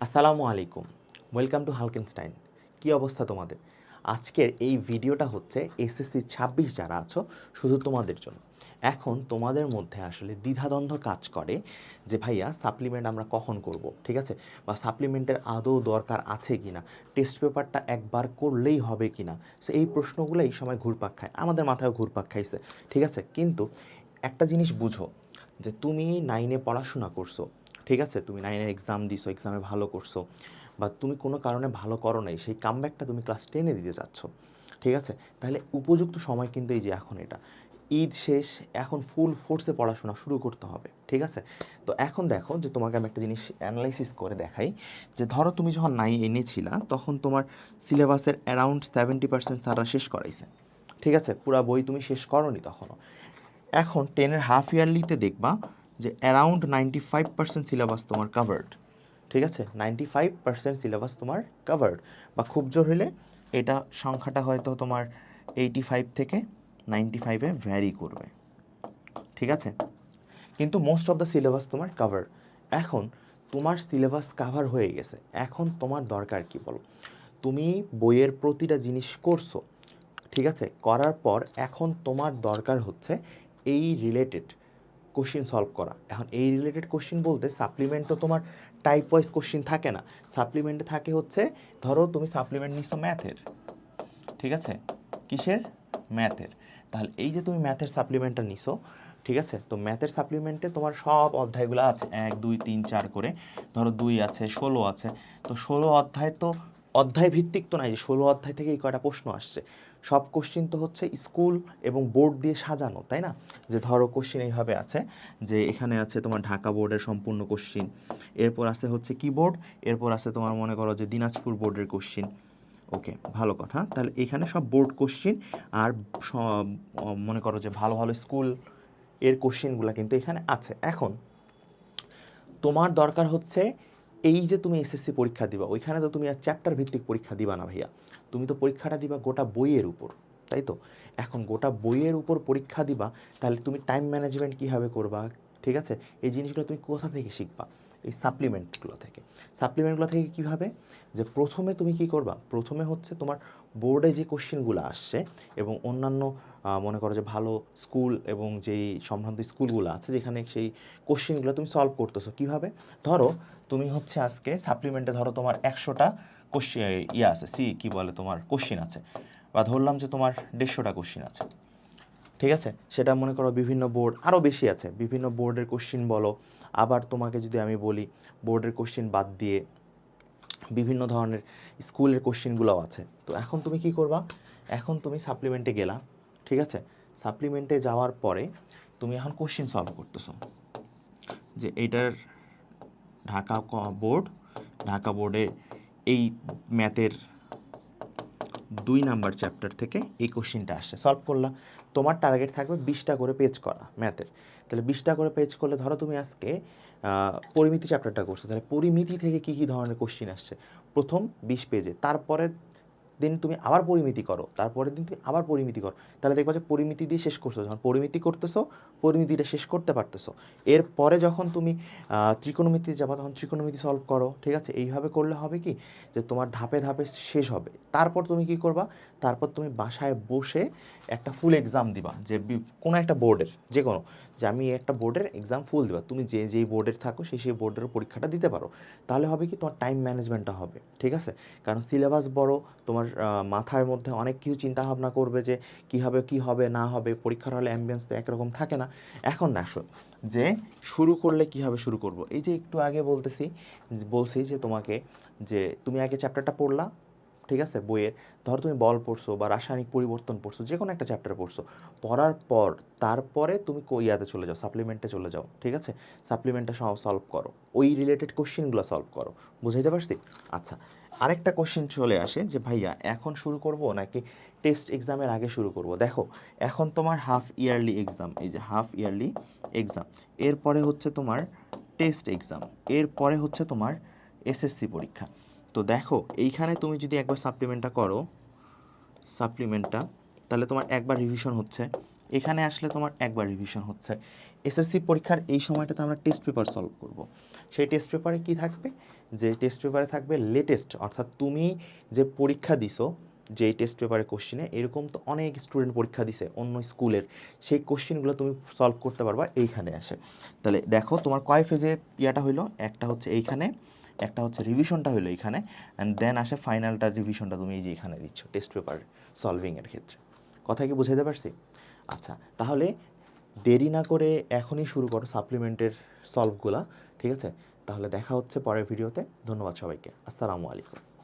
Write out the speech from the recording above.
আসসালামু আলাইকুম, welcome to হালকেনস্টাইন। কী অবস্থা তোমাদের? আজকের এই ভিডিওটা হচ্ছে এসএসসি 26 যারা আছো শুধু তোমাদের জন্য। এখন তোমাদের মধ্যে আসলে দ্বিধাদ্বন্দ্ব কাজ করে যে ভাইয়া সাপ্লিমেন্ট আমরা কখন করব, ঠিক আছে, বা সাপ্লিমেন্টের আদৌ দরকার আছে কি না, টেস্ট পেপারটা একবার করলেই হবে কি না। সো এই প্রশ্নগুলো এই সময় ঘুরপাক খায়, আমাদের মাথায়ও ঘুরপাক খাইছে, ঠিক আছে। কিন্তু একটা জিনিস বুঝো যে তুমি 9-এ পড়াশোনা করছো, ঠিক আছে, তুমি 9-এর এক্সাম দিছো, এক্সামে ভালো করছো, বা তুমি কোনো কারণে ভালো করো নাই, সেই কামব্যাকটা তুমি ক্লাস 10-এ দিতে চাচ্ছ, ঠিক আছে। তাহলে উপযুক্ত সময় কিন্তু এই যে এখন এটা ঈদ শেষ, এখন ফুল ফোর্সে পড়াশোনা শুরু করতে হবে, ঠিক আছে। তো এখন দেখো যে তোমাকে আমি একটা জিনিস অ্যানালাইসিস করে দেখাই যে ধরো তুমি যখন 9 এনেছিলা তখন তোমার সিলেবাসের অ্যারাউন্ড 70% স্যাররা শেষ করাইছে, ঠিক আছে, পুরা বই তুমি শেষ করোনি তখনও। এখন 10-এর হাফ ইয়ারলিতে দেখবা যে অ্যারাউন্ড 95% সিলেবাস তোমার কাভার্ড, ঠিক আছে, 95% সিলেবাস তোমার কাভার্ড, বা খুব জোর হলে এটা সংখ্যাটা হয়তো তোমার 85 থেকে 95-এ ভ্যারি করবে, ঠিক আছে। কিন্তু মোস্ট অফ দ্য সিলেবাস তোমার কাভার। এখন তোমার সিলেবাস কাভার হয়ে গেছে, এখন তোমার দরকার কি বলো? তুমি বইয়ের প্রতিটা জিনিস করছো, ঠিক আছে, করার পর এখন তোমার দরকার হচ্ছে এই রিলেটেড কোশ্চিন সলভ করা। এখন এই রিলেটেড কোশ্চিন বলতে সাপ্লিমেন্ট তো তোমার টাইপ ওয়াইজ কোশ্চিন থাকে না, সাপ্লিমেন্টে থাকে হচ্ছে, ধরো তুমি সাপ্লিমেন্ট নিচ্ছ ম্যাথের, ঠিক আছে, কিসের? ম্যাথের। তাহলে এই যে তুমি ম্যাথের সাপ্লিমেন্টটা নিছো, ঠিক আছে, তো ম্যাথের সাপ্লিমেন্টে তোমার সব অধ্যায়গুলো আছে 1 2 3 4 করে, ধরো 2 আছে 16 আছে। তো 16 অধ্যায় তো অধ্যায় ভিত্তিক তো নাই যে 16 অধ্যায় থেকে এই কয়টা প্রশ্ন আসছে। সব কোশ্চিন তো হচ্ছে স্কুল এবং বোর্ড দিয়ে সাজানো, তাই না? যে ধরো কোশ্চিন এইভাবে আছে যে এখানে আছে তোমার ঢাকা বোর্ডের সম্পূর্ণ কোশ্চিন, এরপর আছে হচ্ছে কি বোর্ড, এরপর আছে তোমার মনে করো যে দিনাজপুর বোর্ডের কোশ্চিন। ওকে, ভালো কথা। তাহলে এখানে সব বোর্ড কোশ্চিন আর মনে করো যে ভালো ভালো স্কুল এর কোশ্চিনগুলো কিন্তু এখানে আছে। এখন তোমার দরকার হচ্ছে এই যে তুমি এসএসসি পরীক্ষা দিবা, ওইখানে তো তুমি আর চ্যাপ্টার ভিত্তিক পরীক্ষা দিবা না ভাইয়া, তুমি তো পরীক্ষাটা দিবা গোটা বইয়ের উপর, তাই তো। এখন গোটা বইয়ের উপর পরীক্ষা দিবা, তাহলে তুমি টাইম ম্যানেজমেন্ট কীভাবে করবা, ঠিক আছে, এই জিনিসগুলো তুমি কোথা থেকে শিখবা? এই সাপ্লিমেন্টগুলো থেকে। সাপ্লিমেন্টগুলো থেকে কীভাবে? যে প্রথমে তুমি কি করবা, প্রথমে হচ্ছে তোমার বোর্ডে যে কোশ্চেনগুলো আসছে এবং অন্যান্য মনে করো যে ভালো স্কুল এবং যেই সম্ভ্রান্ত স্কুলগুলো আছে যেখানে সেই কোশ্চেনগুলো তুমি সলভ করতেছো কীভাবে। ধরো তুমি হচ্ছে আজকে সাপ্লিমেন্টে ধরো তোমার 100টা কোশ্চেন আছে, কী বলে তোমার কোশ্চেন আছে, বা ধরলাম যে তোমার 150টা কোশ্চেন আছে, ঠিক আছে। সেটা মনে করো বিভিন্ন বোর্ড আরও বেশি আছে, বিভিন্ন বোর্ডের কোশ্চেন বলো। আবার তোমাকে যদি আমি বলি বোর্ডের কোশ্চেন বাদ দিয়ে বিভিন্ন ধরনের স্কুলের কোশ্চেনগুলোও আছে। তো এখন তুমি কি করবা? এখন তুমি সাপ্লিমেন্টে গেলা, ঠিক আছে, সাপ্লিমেন্টে যাওয়ার পরে তুমি এখন কোশ্চেন সলভ করতেছো যে এইটার ঢাকা বোর্ড, ঢাকা বোর্ডে এই ম্যাথের 2 নাম্বার চ্যাপ্টার থেকে এই কোশ্চেনটা আসছে, সলভ করলা। তোমার টার্গেট থাকবে 20টা করে পেজ করা ম্যাথের। তাহলে 20টা করে পেজ করলে ধরো তুমি আজকে পরিমিতি চ্যাপ্টারটা করছো, তাহলে পরিমিতি থেকে কী কী ধরনের কোশ্চেন আসছে প্রথম 20 পেজে, তারপরে দিন তুমি আবার পরিমিতি করো, তারপরের দিন তুমি আবার পরিমিতি করো, তাহলে দেখবা যে পরিমিতি দিয়ে শেষ করছো। যখন পরিমিতি করতেছো, পরিমিতিটা শেষ করতে পারতেছো, এরপরে যখন তুমি ত্রিকোণমিতি যাবা তখন ত্রিকোণমিতি সলভ করো, ঠিক আছে। এইভাবে করলে হবে কি যে তোমার ধাপে ধাপে শেষ হবে। তারপর তুমি কি করবা? তারপর তুমি বাসায় বসে একটা ফুল এক্সাম দিবা, যে কোনো একটা বোর্ডের যে কোনো, যে আমি একটা বোর্ডের এক্সাম ফুল দিবা, তুমি যেই বোর্ডের থাকো সেই বোর্ডের পরীক্ষাটা দিতে পারো। তাহলে হবে কি তোমার টাইম ম্যানেজমেন্টটা হবে, ঠিক আছে। কারণ সিলেবাস বড়, তোমার মাথার মধ্যে অনেক কিছু চিন্তাভাবনা করবে যে কীভাবে কী হবে না হবে, পরীক্ষার হলে অ্যাম্বিয়েন্স তো একরকম থাকে না। এখন আসো যে শুরু করলে কীভাবে শুরু করব, এই যে একটু আগে বলছি যে তোমাকে যে তুমি আগে চ্যাপ্টারটা পড়লা, ঠিক আছে, বইয়ের, ধরো তুমি বল পড়ছো বা রাসায়নিক পরিবর্তন পড়ছো, যে কোনো একটা চ্যাপ্টার পড়ছো, পড়ার পর তারপরে তুমি ইয়াতে চলে যাও, সাপ্লিমেন্টে চলে যাও, ঠিক আছে। সাপ্লিমেন্টটা সলভ করো, ওই রিলেটেড কোশ্চেনগুলো সলভ করো। বুঝাইতে পারছি? আচ্ছা, আরেকটা কোশ্চেন চলে আসে যে ভাইয়া এখন শুরু করব নাকি টেস্ট এক্সামের আগে শুরু করব। দেখো এখন তোমার হাফ ইয়ারলি এক্সাম, এই যে হাফ ইয়ারলি এক্সাম, এরপরে হচ্ছে তোমার টেস্ট এক্সাম, এরপরে হচ্ছে তোমার এসএসসি পরীক্ষা। তো দেখো এইখানে তুমি যদি একবার সাপ্লিমেন্টটা করো, সাপ্লিমেন্টটা, তাহলে তোমার একবার রিভিশন হচ্ছে, এখানে আসলে তোমার একবার রিভিশন হচ্ছে। এসএসসি পরীক্ষার এই সময়টাতে আমরা টেস্ট পেপার সলভ করব। সেই টেস্ট পেপারে কি থাকবে, যে টেস্ট পেপারে থাকবে লেটেস্ট, অর্থাৎ তুমি যে পরীক্ষা দিছো যে টেস্ট পেপারে কোশ্চেনে, এরকম তো অনেক স্টুডেন্ট পরীক্ষা দিছে অন্য স্কুলের, সেই কোশ্চেনগুলো তুমি সলভ করতে পারবা এইখানে আসে। তাহলে দেখো তোমার কয় ফেজে ইয়াটা হইলো, একটা হচ্ছে এইখানে, একটা হচ্ছে রিভিশনটা হইলো এইখানে, অ্যান্ড দেন আসে ফাইনালটা, রিভিশনটা তুমি এই যে এখানে দিচ্ছ টেস্ট পেপার সলভিংয়ের ক্ষেত্রে। কথা কি বুঝাইতে পারছি? আচ্ছা, তাহলে দেরি না করে এখনই শুরু করো সাপ্লিমেন্টের সলভগুলা, ঠিক আছে? তাহলে দেখা হচ্ছে পরের ভিডিওতে। ধন্যবাদ সবাইকে, আসসালামু আলাইকুম।